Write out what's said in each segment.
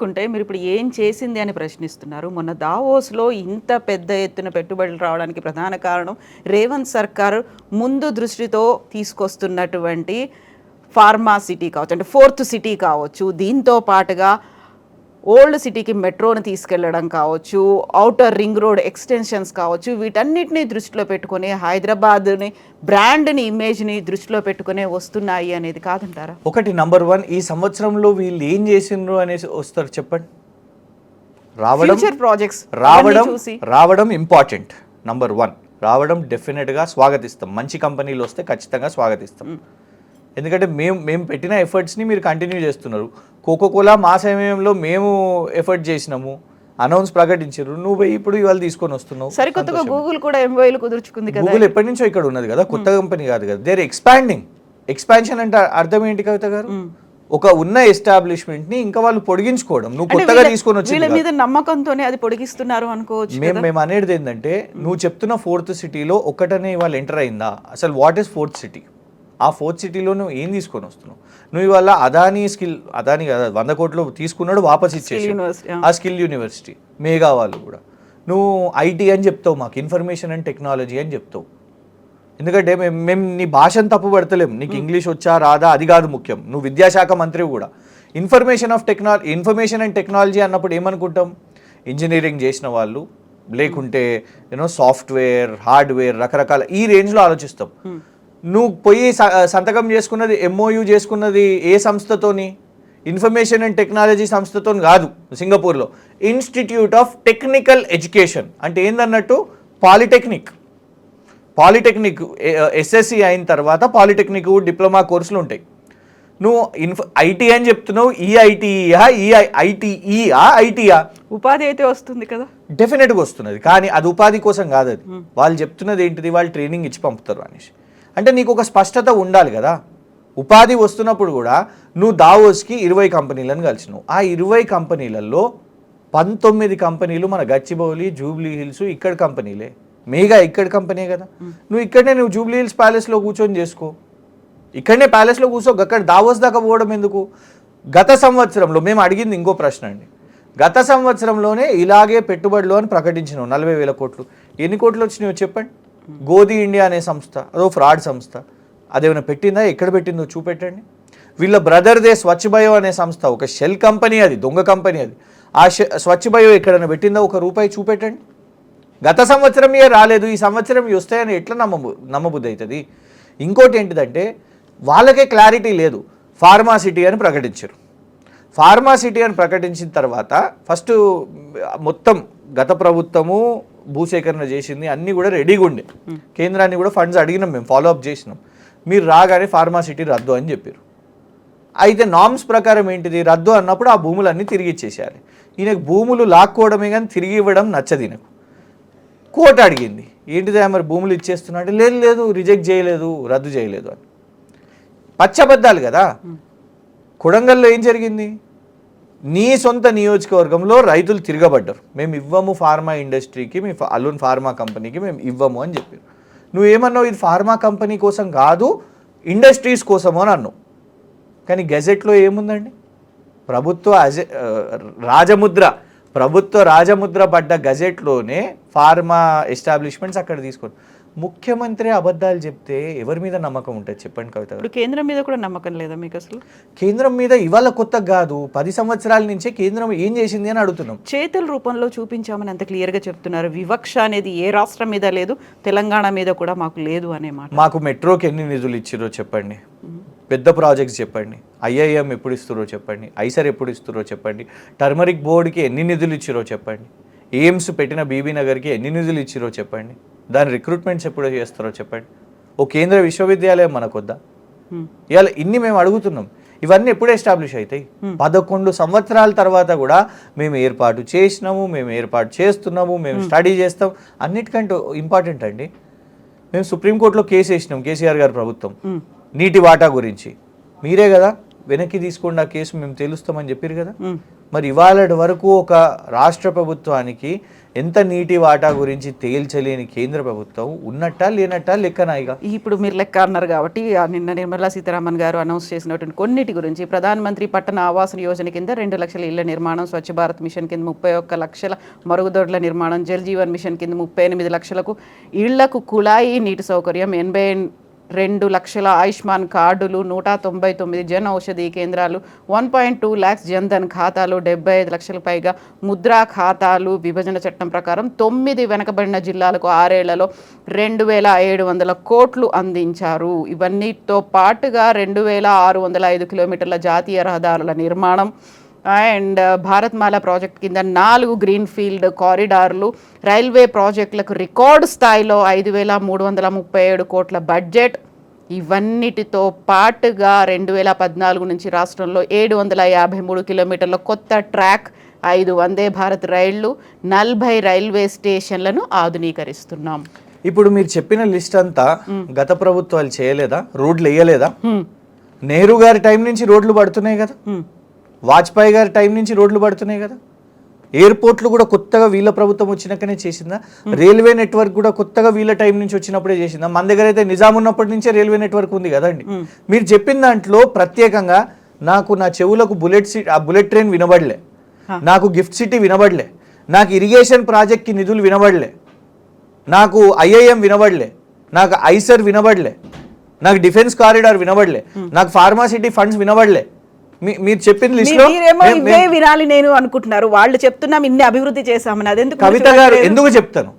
తీసుకుంటే మీరు ఇప్పుడు ఏం చేసింది అని ప్రశ్నిస్తున్నారు. మొన్న దావోస్లో ఇంత పెద్ద ఎత్తున పెట్టుబడులు రావడానికి ప్రధాన కారణం రేవంత్ సర్కార్ ముందు దృష్టితో తీసుకొస్తున్నటువంటి ఫార్మా సిటీ కావచ్చు, అంటే 4th సిటీ కావచ్చు, దీంతో పాటుగా ఓల్డ్ సిటీకి మెట్రోని తీసుకెళ్లడం కావచ్చు, ఔటర్ రింగ్ రోడ్ ఎక్స్టెన్షన్స్ కావచ్చు, వీటన్నిటిని దృష్టిలో పెట్టుకుని హైదరాబాద్ని బ్రాండ్ని ఇమేజ్ని దృష్టిలో పెట్టుకునే వస్తున్నాయి అనేది కాదంటారా? ఒకటి నంబర్ 1, ఈ సంవత్సరంలో వీళ్ళు ఏం చేసిండ్రు అనేసి వస్తారు చెప్పండి. ప్రాజెక్ట్స్ రావడం ఇంపార్టెంట్. నంబర్ 1 రావడం డెఫినెట్గా స్వాగతిస్తాం. మంచి కంపెనీలు వస్తే ఖచ్చితంగా స్వాగతిస్తాం. ఎందుకంటే మేము పెట్టిన ఎఫర్ట్స్ని మీరు కంటిన్యూ చేస్తున్నారు. కోకోకోలా మా సమయంలో మేము ఎఫర్ట్ చేసినాము, అనౌన్స్ ప్రకటించారు, నువ్వు ఇప్పుడు ఇవాళ తీసుకొని వస్తున్నావు. సరికొత్తగా గూగుల్ కూడా ఎంఓయూలు కుదుర్చుకుంది కదా. గూగుల్ ఎప్పటి నుంచో ఇక్కడ ఉన్నది కదా, కొత్త కంపెనీ కాదు కదా. దేర్ ఎక్స్పాన్షన్ అంటే అర్థం ఏంటి కవిత గారు? ఒక ఉన్న ఎస్టాబ్లిష్మెంట్ ని ఇంకా వాళ్ళు పొడిగించుకోవడం. నువ్వు కొత్తగా తీసుకొని వచ్చి వీళ్ళ మీద నమ్మకంతోనే అది పొడిగిస్తున్నారు అనుకోవచ్చు. మేము అనేది ఏంటంటే, నువ్వు చెప్తున్న 4th సిటీలో ఒకటనే వాళ్ళు ఎంటర్ అయిందా? అసలు వాట్ ఈస్ 4th సిటీ? ఆ 4th సిటీలో నువ్వు ఏం తీసుకొని వస్తున్నావు? నువ్వు ఇవాళ అదానీ కదా 100 కోట్లు తీసుకున్నాడు, వాపస్ ఇచ్చేసి ఆ స్కిల్ యూనివర్సిటీ మేఘా వాళ్ళు కూడా. నువ్వు ఐటీ అని చెప్తావు, మాకు ఇన్ఫర్మేషన్ అండ్ టెక్నాలజీ అని చెప్తావు. ఎందుకంటే మేము నీ భాషను తప్పు పడతలేము, నీకు ఇంగ్లీష్ వచ్చా రాదా అది కాదు ముఖ్యం. నువ్వు విద్యాశాఖ మంత్రి కూడా. ఇన్ఫర్మేషన్ అండ్ టెక్నాలజీ అన్నప్పుడు ఏమనుకుంటాం? ఇంజనీరింగ్ చేసిన వాళ్ళు, లేకుంటే సాఫ్ట్వేర్, హార్డ్వేర్, రకరకాల ఈ రేంజ్లో ఆలోచిస్తాం. నువ్వు పోయి సంతకం చేసుకున్నది, ఎంఓయూ చేసుకున్నది ఏ సంస్థతోని? ఇన్ఫర్మేషన్ అండ్ టెక్నాలజీ సంస్థతో కాదు, సింగపూర్లో ఇన్స్టిట్యూట్ ఆఫ్ టెక్నికల్ ఎడ్యుకేషన్. అంటే ఏందన్నట్టు పాలిటెక్నిక్ ఎస్ఎస్సి అయిన తర్వాత పాలిటెక్నిక్ డిప్లొమా కోర్సులు ఉంటాయి. నువ్వు ఐటీ అని చెప్తున్నావు, ఐటీయా ఉపాధి అయితే వస్తుంది కదా, డెఫినెట్గా వస్తున్నది. కానీ అది ఉపాధి కోసం కాదు. అది వాళ్ళు చెప్తున్నది ఏంటిది? వాళ్ళు ట్రైనింగ్ ఇచ్చి పంపుతారు అనేసి. అంటే నీకు ఒక స్పష్టత ఉండాలి కదా. ఉపాధి వస్తున్నప్పుడు కూడా నువ్వు దావోస్కి 20 కంపెనీలను కలిసినావు. ఆ 20 కంపెనీలలో 19 కంపెనీలు మన గచ్చిబౌలి, జూబ్లీ హిల్స్ ఇక్కడ కంపెనీలే. మేఘా ఇక్కడ కంపెనీ కదా. నువ్వు జూబ్లీ హిల్స్ ప్యాలెస్లో కూర్చొని చేసుకో, ఇక్కడనే ప్యాలెస్లో కూర్చో. అక్కడ దావోస్ దాకా పోవడం ఎందుకు? గత సంవత్సరంలో మేము అడిగింది ఇంకో ప్రశ్న అండి. గత సంవత్సరంలోనే ఇలాగే పెట్టుబడులు అని ప్రకటించినావు 40,000 కోట్లు. ఎన్ని కోట్లు వచ్చినాయో చెప్పండి. గోధి ఇండియా అనే సంస్థ, అదో ఫ్రాడ్ సంస్థ. అదేమైనా పెట్టిందా? ఎక్కడ పెట్టిందో చూపెట్టండి. వీళ్ళ బ్రదర్దే స్వచ్ఛ బయో అనే సంస్థ, ఒక షెల్ కంపెనీ, అది దొంగ కంపెనీ. అది ఆ స్వచ్ఛ బయో ఎక్కడైనా పెట్టిందా? ₹1 చూపెట్టండి. గత సంవత్సరం రాలేదు, ఈ సంవత్సరం వస్తాయని ఎట్లా నమ్మబుద్ధి అవుతుంది? ఇంకోటి ఏంటిదంటే, వాళ్ళకే క్లారిటీ లేదు. ఫార్మా సిటీ అని ప్రకటించారు. ఫార్మా సిటీ అని ప్రకటించిన తర్వాత ఫస్ట్ మొత్తం గత ప్రభుత్వము భూసేకరణ చేసింది, అన్నీ కూడా రెడీగా ఉండే. కేంద్రాన్ని కూడా ఫండ్స్ అడిగినాం, మేము ఫాలోఅప్ చేసినాం. మీరు రాగానే ఫార్మా సిటీ రద్దు అని చెప్పారు. అయితే నామ్స్ ప్రకారం ఏంటిది? రద్దు అన్నప్పుడు ఆ భూములన్నీ తిరిగి ఇచ్చేసేయాలి. ఈయనకు భూములు లాక్కోవడమే కానీ తిరిగి ఇవ్వడం నచ్చదు ఈయనకు. కోర్టు అడిగింది, ఏంటిదా మరి భూములు ఇచ్చేస్తున్నాడు? లేదు రిజెక్ట్ చేయలేదు, రద్దు చేయలేదు అని. పచ్చబద్దాలు కదా. కొడంగల్లో ఏం జరిగింది? నీ సొంత నియోజకవర్గంలో రైతులు తిరగబడ్డారు, మేము ఇవ్వము ఫార్మా ఇండస్ట్రీకి, మీ అలూన్ ఫార్మా కంపెనీకి మేము ఇవ్వము అని చెప్పారు. నువ్వేమన్నావు? ఇది ఫార్మా కంపెనీ కోసం కాదు, ఇండస్ట్రీస్ కోసము అని అన్నావు. కానీ గెజెట్లో ఏముందండి? ప్రభుత్వ రాజముద్ర పడ్డ గజెట్లోనే ఫార్మా ఎస్టాబ్లిష్మెంట్స్ అక్కడ తీసుకొని. ముఖ్యమంత్రి అబద్ధాలు చెప్తే ఎవరి మీద నమ్మకం ఉంటుంది చెప్పండి కవిత? ఇప్పుడు కేంద్రం మీద కూడా నమ్మకం లేదా మీకు? అసలు కేంద్రం మీద ఇవాళ కొత్త కాదు, 10 సంవత్సరాల నుంచే కేంద్రం ఏం చేసింది అని అడుగుతున్నాం. చేతుల రూపంలో చూపించామని అంత క్లియర్గా చెప్తున్నారు. వివక్ష అనేది ఏ రాష్ట్రం మీద లేదు, తెలంగాణ మీద కూడా మాకు లేదు అనే మాట. మాకు మెట్రోకి ఎన్ని నిధులు ఇచ్చిరో చెప్పండి, పెద్ద ప్రాజెక్ట్స్ చెప్పండి, ఐఐఎం ఎప్పుడు ఇస్తారో చెప్పండి, ఐసర్ ఎప్పుడు ఇస్తారో చెప్పండి, టర్మరిక్ బోర్డుకి ఎన్ని నిధులు ఇచ్చిరో చెప్పండి, ఎయిమ్స్ పెట్టిన బీబీ నగర్కి ఎన్ని నిధులు ఇచ్చిరో చెప్పండి, దాని రిక్రూట్మెంట్స్ ఎప్పుడు చేస్తారో చెప్పండి. ఓ కేంద్ర విశ్వవిద్యాలయం మనకొద్దా? ఇవాళ ఇన్ని మేము అడుగుతున్నాం. ఇవన్నీ ఎప్పుడు ఎస్టాబ్లిష్ అవుతాయి? 11 సంవత్సరాల తర్వాత కూడా మేము ఏర్పాటు చేసినాము, మేము ఏర్పాటు చేస్తున్నాము, మేము స్టడీ చేస్తాం. అన్నిటికంటే ఇంపార్టెంట్ అండి, మేము సుప్రీంకోర్టులో కేసు వేసినాం, కేసీఆర్ గారి ప్రభుత్వం నీటి వాటా గురించి. మీరే కదా వెనక్కి తీసుకోండి, ఆ కేసు మేము తెలుస్తామని చెప్పారు కదా. మరి ఇవాళ వరకు ఒక రాష్ట్ర ప్రభుత్వానికి ఎంత నీటి వాటా గురించి తేల్చలేని కేంద్ర ప్రభుత్వం ఉన్నట్టా లేనట్టా లెక్కనాయిగా. ఇప్పుడు మీరు లెక్క అన్నారు కాబట్టి నిన్న నిర్మలా సీతారామన్ గారు అనౌన్స్ చేసినటువంటి కొన్నిటి గురించి ప్రధానమంత్రి పట్టణ ఆవాస్ యోజన కింద 2 లక్షల ఇళ్ల నిర్మాణం, స్వచ్ఛ భారత్ మిషన్ కింద 31 లక్షల మరుగుదొడ్ల నిర్మాణం, జల్ జీవన్ మిషన్ కింద 38 లక్షలకు ఇళ్లకు కుళాయి నీటి సౌకర్యం, 82 లక్షల ఆయుష్మాన్ కార్డులు, 199 జన్ ఔషధి కేంద్రాలు, 1.2 lakhs జన్ధన్ ఖాతాలు, 75 లక్షల పైగా ముద్రా ఖాతాలు, విభజన చట్టం ప్రకారం 9 వెనకబడిన జిల్లాలకు 6 ఏళ్లలో 2,700 కోట్లు అందించారు. ఇవన్నీతో పాటుగా 2,605 కిలోమీటర్ల జాతీయ రహదారుల నిర్మాణం అండ్ భారత్మాల ప్రాజెక్ట్ కింద 4 గ్రీన్ ఫీల్డ్ కారిడార్లు, రైల్వే ప్రాజెక్టులకు రికార్డు స్థాయిలో 5,337 కోట్ల బడ్జెట్. ఇవన్నిటితో పాటుగా 2014 నుంచి రాష్ట్రంలో 753 కిలోమీటర్ల కొత్త ట్రాక్, 5 వందే భారత్ రైళ్లు, 40 రైల్వే స్టేషన్లను ఆధునీకరిస్తున్నాం. ఇప్పుడు మీరు చెప్పిన లిస్ట్ అంతా గత ప్రభుత్వాలు చేయలేదా? రోడ్లు వేయలేదా? నెహ్రూ గారి టైం నుంచి రోడ్లు పడుతున్నాయి కదా, వాజ్పేయి గారి టైం నుంచి రోడ్లు పడుతున్నాయి కదా, ఎయిర్పోర్ట్లు కూడా కొత్తగా వీళ్ళ ప్రభుత్వం వచ్చినాకనే చేసిందా? రైల్వే నెట్వర్క్ కూడా కొత్తగా వీళ్ళ టైం నుంచి వచ్చినప్పుడే చేసిందా? మన దగ్గర అయితే నిజాం ఉన్నప్పటి నుంచే రైల్వే నెట్వర్క్ ఉంది కదండి. మీరు చెప్పిన దాంట్లో ప్రత్యేకంగా నాకు నా చెవులకు బుల్లెట్ ట్రైన్ వినబడలే, నాకు గిఫ్ట్ సిటీ వినబడలే, నాకు ఇరిగేషన్ ప్రాజెక్ట్కి నిధులు వినబడలే, నాకు ఐఐఎం వినబడలే, నాకు ఐసర్ వినబడలే, నాకు డిఫెన్స్ కారిడార్ వినబడలే, నాకు ఫార్మాసిటీ ఫండ్స్ వినబడలే. మీరు చెప్పిన లిస్ట్ లో ఇవే వినాలి నేను అనుకుంటున్నారు, వాళ్ళు చెప్తున్నాం ఇన్ని అభివృద్ధి చేశామని. అదెందుకు కవిత గారు? ఎందుకు చెప్తాను,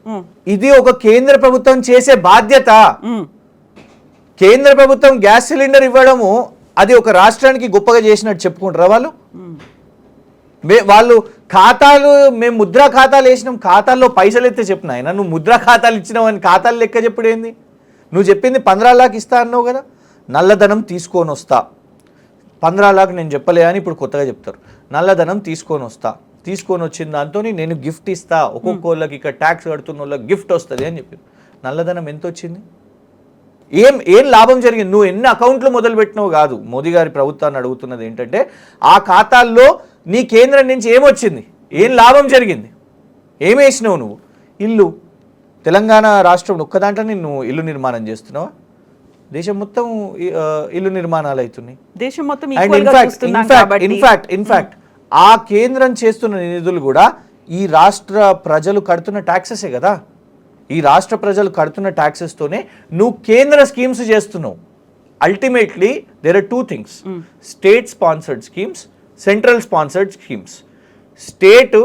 ఇది ఒక కేంద్ర ప్రభుత్వం చేసే బాధ్యత. కేంద్ర ప్రభుత్వం గ్యాస్ సిలిండర్ ఇవ్వడము అది ఒక రాష్ట్రానికి గొప్పగా చేసినట్టు చెప్పుకుంటారా వాళ్ళు? వాళ్ళు ఖాతాలు, మేము ముద్రా ఖాతాలు వేసినాం, ఖాతాల్లో పైసలు ఎత్తే చెప్పిన ఆయన, నువ్వు ముద్రా ఖాతాలు ఇచ్చినావు అని ఖాతాలు లెక్క చెప్పుడు ఏంది? నువ్వు చెప్పింది 15 లాక్ ఇస్తా అన్నావు కదా, నల్లధనం తీసుకొని వస్తా. 15 లాక్ నేను చెప్పలే అని ఇప్పుడు కొత్తగా చెప్తారు. నల్లధనం తీసుకొని వస్తా, తీసుకొని వచ్చిన దాంతో నేను గిఫ్ట్ ఇస్తా, ఒక్కొక్కళ్ళకి ఇక్కడ ట్యాక్స్ కడుతున్న వాళ్ళకి గిఫ్ట్ వస్తుంది అని చెప్పారు. నల్లధనం ఎంత వచ్చింది? ఏం లాభం జరిగింది? నువ్వు ఎన్ని అకౌంట్లు మొదలు పెట్టినావు కాదు. మోదీ గారి ప్రభుత్వాన్ని అడుగుతున్నది ఏంటంటే ఆ ఖాతాల్లో నీ కేంద్రం నుంచి ఏమొచ్చింది, ఏం లాభం జరిగింది, ఏమేసినావు నువ్వు? ఇల్లు తెలంగాణ రాష్ట్రం ఒక్క దాంట్లో నువ్వు ఇల్లు నిర్మాణం చేస్తున్నావా? దేశం మొత్తం ఇల్లు నిర్మాణాలు అవుతున్నాయి. దేశం మొత్తం ఇన్ఫాక్ట్ ఆ కేంద్రం చేస్తున్న నిధులు కూడా ఈ రాష్ట్ర ప్రజలు కడుతున్న ట్యాక్సెసే కదా. ఈ రాష్ట్ర ప్రజలు కడుతున్న ట్యాక్సెస్తోనే నువ్వు కేంద్ర స్కీమ్స్ చేస్తున్నావు. Ultimately there are 2 things, state sponsored schemes, central sponsored schemes. State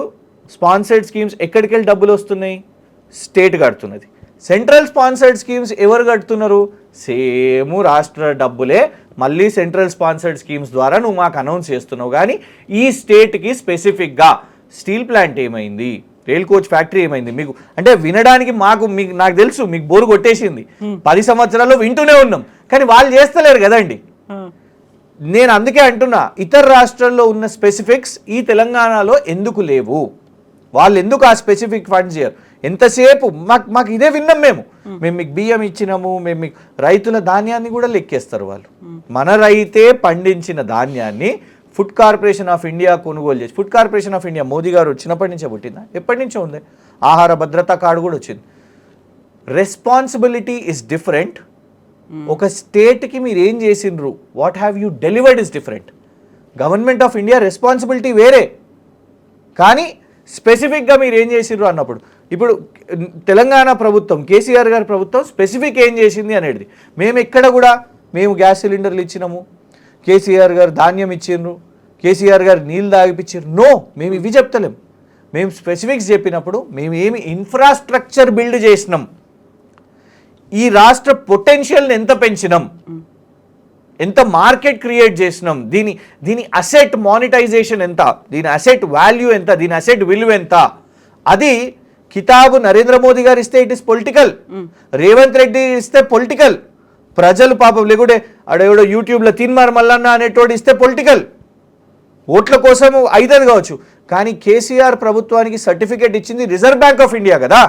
sponsored schemes ఎక్కడికి వెళ్ళి డబ్బులు వస్తున్నాయి? స్టేట్ కడుతున్నది. సెంట్రల్ స్పాన్సర్డ్ స్కీమ్స్ ఎవరు కడుతున్నారు? సేమ్ రాష్ట్ర డబ్బులే మళ్ళీ సెంట్రల్ స్పాన్సర్డ్ స్కీమ్స్ ద్వారా నువ్వు మాకు అనౌన్స్ చేస్తున్నావు. కానీ ఈ స్టేట్కి స్పెసిఫిక్గా స్టీల్ ప్లాంట్ ఏమైంది, రైల్ కోచ్ ఫ్యాక్టరీ ఏమైంది మీకు అంటే వినడానికి నాకు తెలుసు మీకు బోరు కొట్టేసింది. 10 సంవత్సరాల్లో వింటూనే ఉన్నాం, కానీ వాళ్ళు చేస్తలేరు కదండి. నేను అందుకే అంటున్నా, ఇతర రాష్ట్రాల్లో ఉన్న స్పెసిఫిక్స్ ఈ తెలంగాణలో ఎందుకు లేవు? వాళ్ళు ఎందుకు ఆ స్పెసిఫిక్ ఫండ్స్ చేయరు? ఎంతసేపు మాకు ఇదే విన్నాం. మేము మీకు బియ్యం ఇచ్చినాము, మేము మీకు రైతుల ధాన్యాన్ని కూడా లెక్కేస్తారు వాళ్ళు. మన రైతే పండించిన ధాన్యాన్ని ఫుడ్ కార్పొరేషన్ ఆఫ్ ఇండియా కొనుగోలు చేసి, food corporation of India Modi గారు వచ్చినప్పటి నుంచే పుట్టిందా? ఎప్పటి నుంచో ఉంది. ఆహార భద్రతా కార్డు కూడా వచ్చింది. Responsibility is different. ఒక స్టేట్కి మీరు ఏం చేసిండ్రు, what have you delivered is different. Government of India responsibility వేరే, కానీ స్పెసిఫిక్గా మీరు ఏం చేసిండ్రు అన్నప్పుడు, ఇప్పుడు తెలంగాణ ప్రభుత్వం, కేసీఆర్ గారి ప్రభుత్వం స్పెసిఫిక్ ఏం చేసింది అనేది, మేము ఎక్కడ కూడా మేము గ్యాస్ సిలిండర్లు ఇచ్చినాము, కేసీఆర్ గారు ధాన్యం ఇచ్చిండ్రు, కేసీఆర్ గారు నీళ్ళు తాగిపించారు, నో, మేము ఇవి చెప్తలేం. మేము స్పెసిఫిక్స్ చెప్పినప్పుడు మేము ఏమి ఇన్ఫ్రాస్ట్రక్చర్ బిల్డ్ చేసినాం, ఈ రాష్ట్ర పొటెన్షియల్ని ఎంత పెంచినాం, ఎంత మార్కెట్ క్రియేట్ చేసినాం, దీని అసెట్ మానిటైజేషన్ ఎంత, దీని అసెట్ వాల్యూ ఎంత, దీని అసెట్ విలువ ఎంత. అది కితాబు నరేంద్ర మోదీ గారు ఇస్తే it is political, Revanth Reddy ఇస్తే పొలిటికల్, ప్రజలు పాపం లేకుంటే అడెవడో యూట్యూబ్లో తిన్మార్ మల్లన్న అనేటోడు ఇస్తే పొలిటికల్, ఓట్ల కోసం అవుతుంది కావచ్చు. కానీ కేసీఆర్ ప్రభుత్వానికి సర్టిఫికేట్ ఇచ్చింది రిజర్వ్ బ్యాంక్ ఆఫ్ ఇండియా కదా.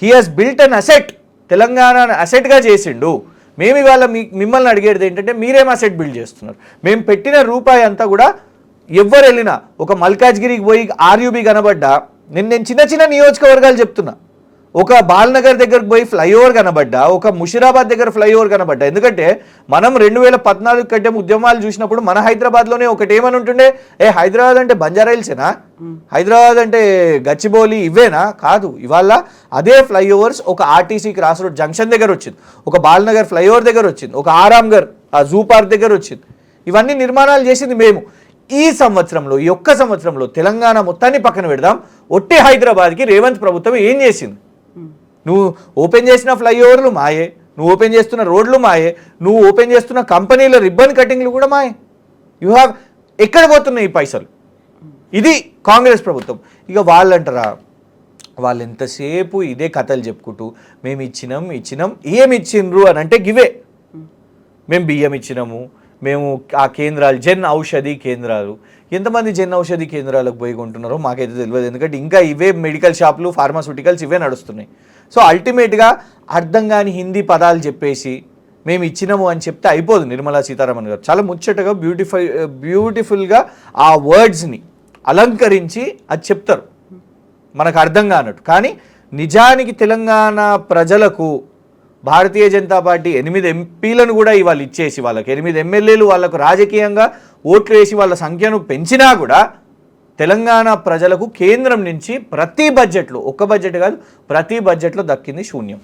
He has built an asset, Telangana అసెట్గా చేసిండు. మేము ఇవాళ మిమ్మల్ని అడిగేది ఏంటంటే మీరేం అసెట్ బిల్డ్ చేస్తున్నారు? మేము పెట్టిన రూపాయి అంతా కూడా ఎవరు వెళ్ళినా ఒక మల్కాజ్గిరికి పోయి ఆర్యూబీ కనబడ్డా, నేను చిన్న చిన్న నియోజకవర్గాలు చెప్తున్నా, ఒక బాల్నగర్ దగ్గరకు పోయి ఫ్లైఓవర్ కనబడ్డా, ఒక ముషిరాబాద్ దగ్గర ఫ్లైఓవర్ కనబడ్డా. ఎందుకంటే మనం 2014 కంటే ఉద్యమాలు చూసినప్పుడు మన హైదరాబాద్లోనే ఒకటి ఏమని ఉంటుండే, హైదరాబాద్ అంటే బంజారాయిల్సేనా, హైదరాబాద్ అంటే గచ్చిబౌలి ఇవేనా? కాదు. ఇవాళ అదే ఫ్లైఓవర్స్ ఒక ఆర్టీసీ క్రాస్ రోడ్ జంక్షన్ దగ్గర వచ్చింది, ఒక బాల్నగర్ ఫ్లైఓవర్ దగ్గర వచ్చింది, ఒక ఆరాంగర్ ఆ జూ పార్క్ దగ్గర వచ్చింది. ఇవన్నీ నిర్మాణాలు చేసింది మేము. ఈ సంవత్సరంలో, ఈ ఒక్క సంవత్సరంలో తెలంగాణ మొత్తాన్ని పక్కన పెడదాం, ఒట్టి హైదరాబాద్కి రేవంత్ ప్రభుత్వం ఏం చేసింది? నువ్వు ఓపెన్ చేసిన ఫ్లైఓవర్లు మాయే, నువ్వు ఓపెన్ చేస్తున్న రోడ్లు మాయే, నువ్వు ఓపెన్ చేస్తున్న కంపెనీల రిబ్బన్ కటింగ్లు కూడా మాయే. యూ హ్యావ్ ఎక్కడ పోతున్నాయి ఈ పైసలు? ఇది కాంగ్రెస్ ప్రభుత్వం. ఇక వాళ్ళంటారా, వాళ్ళు ఎంతసేపు ఇదే కథలు చెప్పుకుంటూ మేము ఇచ్చినాం ఏమి ఇచ్చిండ్రు అని అంటే గివే, మేము బియ్యం ఇచ్చినాము, మేము ఆ కేంద్రాలు జన్ ఔషధి కేంద్రాలు, ఎంతమంది జన్ ఔషధి కేంద్రాలకు పోయి కొంటున్నారో మాకైతే తెలియదు. ఎందుకంటే ఇంకా ఇవే మెడికల్ షాపులు, ఫార్మాస్యూటికల్స్ ఇవే నడుస్తున్నాయి. సో అల్టిమేట్గా అర్థం కాని హిందీ పదాలు చెప్పేసి మేము ఇచ్చినాము అని చెప్తే అయిపోదు. నిర్మలా సీతారామన్ గారు చాలా ముచ్చటగా బ్యూటిఫుల్గా ఆ వర్డ్స్ని అలంకరించి అది చెప్తారు, మనకు అర్థం కానట్టు. కానీ నిజానికి తెలంగాణ ప్రజలకు భారతీయ జనతా పార్టీ 8 ఎంపీలను కూడా ఇవాళ ఇచ్చేసి, వాళ్ళకి 8 ఎమ్మెల్యేలు వాళ్ళకు రాజకీయంగా ఓట్లు వేసి వాళ్ళ సంఖ్యను పెంచినా కూడా తెలంగాణ ప్రజలకు కేంద్రం నుంచి ప్రతి బడ్జెట్లో, ఒక్క బడ్జెట్ కాదు ప్రతి బడ్జెట్లో దక్కింది శూన్యం.